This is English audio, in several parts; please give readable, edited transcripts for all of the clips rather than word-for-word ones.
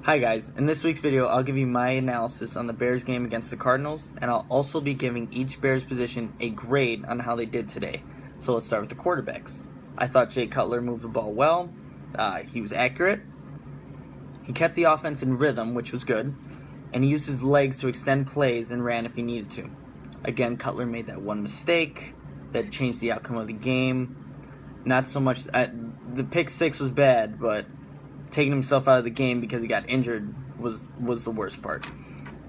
Hi guys, in this week's video I'll give you my analysis on the Bears game against the Cardinals, and I'll also be giving each Bears position a grade on how they did today. So let's start with the quarterbacks. I thought Cutler moved the ball well, he was accurate, he kept the offense in rhythm, which was good, and he used his legs to extend plays and ran if he needed to. Again, Cutler made that one mistake that changed the outcome of the game. Not so much, the pick six was bad, but taking himself out of the game because he got injured was the worst part.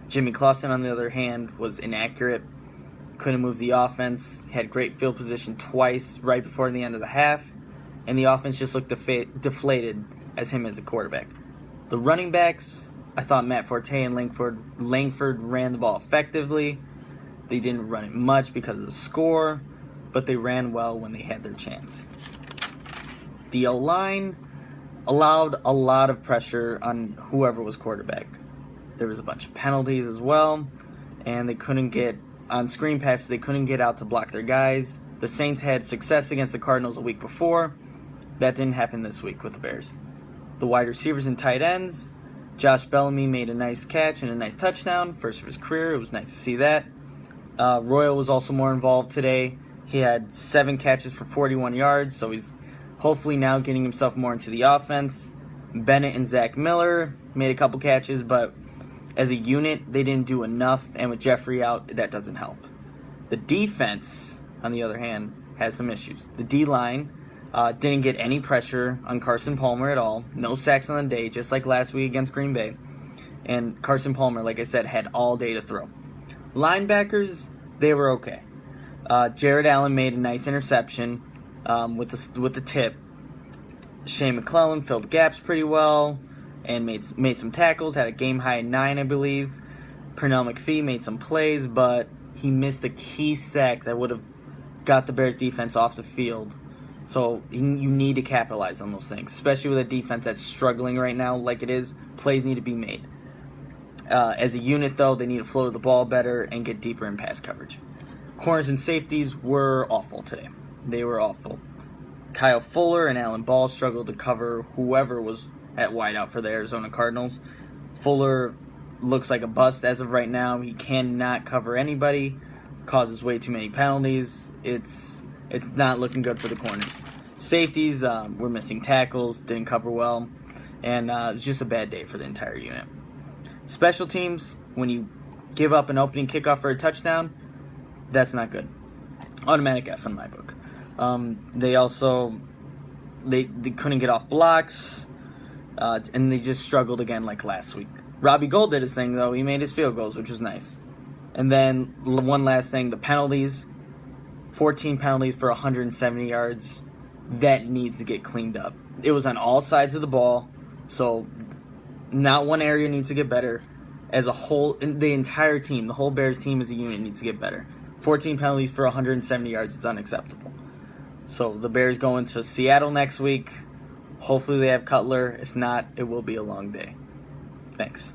Jimmy Clausen, on the other hand, was inaccurate, couldn't move the offense, had great field position twice right before the end of the half, and the offense just looked deflated as him as a quarterback. The running backs, I thought Matt Forte and Langford ran the ball effectively. They didn't run it much because of the score, but they ran well when they had their chance. The O-line allowed a lot of pressure on whoever was quarterback. There was a bunch of penalties as well, and they couldn't get, on screen passes, they couldn't get out to block their guys. The Saints had success against the Cardinals a week before. That didn't happen this week with the Bears. The wide receivers and tight ends, Josh Bellamy made a nice catch and a nice touchdown, first of his career. It was nice to see that. Royal was also more involved today. He had 7 catches for 41 yards, so he's hopefully now getting himself more into the offense. Bennett and Zach Miller made a couple catches, but as a unit, they didn't do enough, and with Jeffrey out, that doesn't help. The defense, on the other hand, has some issues. The D-line didn't get any pressure on Carson Palmer at all. No sacks on the day, just like last week against Green Bay. And Carson Palmer, like I said, had all day to throw. Linebackers, they were okay. Jared Allen made a nice interception with the tip. Shane McClellan filled gaps pretty well and made some tackles, had a game-high 9, I believe. Pernell McPhee made some plays, but he missed a key sack that would have got the Bears defense off the field. So you need to capitalize on those things, especially with a defense that's struggling right now like it is. Plays need to be made. As a unit, though, they need to flow the ball better and get deeper in pass coverage. Corners and safeties were awful today. They were awful. Kyle Fuller and Alan Ball struggled to cover whoever was at wideout for the Arizona Cardinals. Fuller looks like a bust as of right now. He cannot cover anybody, causes way too many penalties. It's not looking good for the corners. Safeties were missing tackles, didn't cover well, and it was just a bad day for the entire unit. Special teams, when you give up an opening kickoff for a touchdown, that's not good. Automatic F in my book. They couldn't get off blocks, and they just struggled again like last week. Robbie Gould did his thing, though. He made his field goals, which was nice. And then one last thing, the penalties. 14 penalties for 170 yards. That needs to get cleaned up. It was on all sides of the ball, so not one area needs to get better. As a whole, the entire team, the whole Bears team as a unit needs to get better. 14 penalties for 170 yards is unacceptable. So the Bears go into Seattle next week. Hopefully they have Cutler. If not, it will be a long day. Thanks.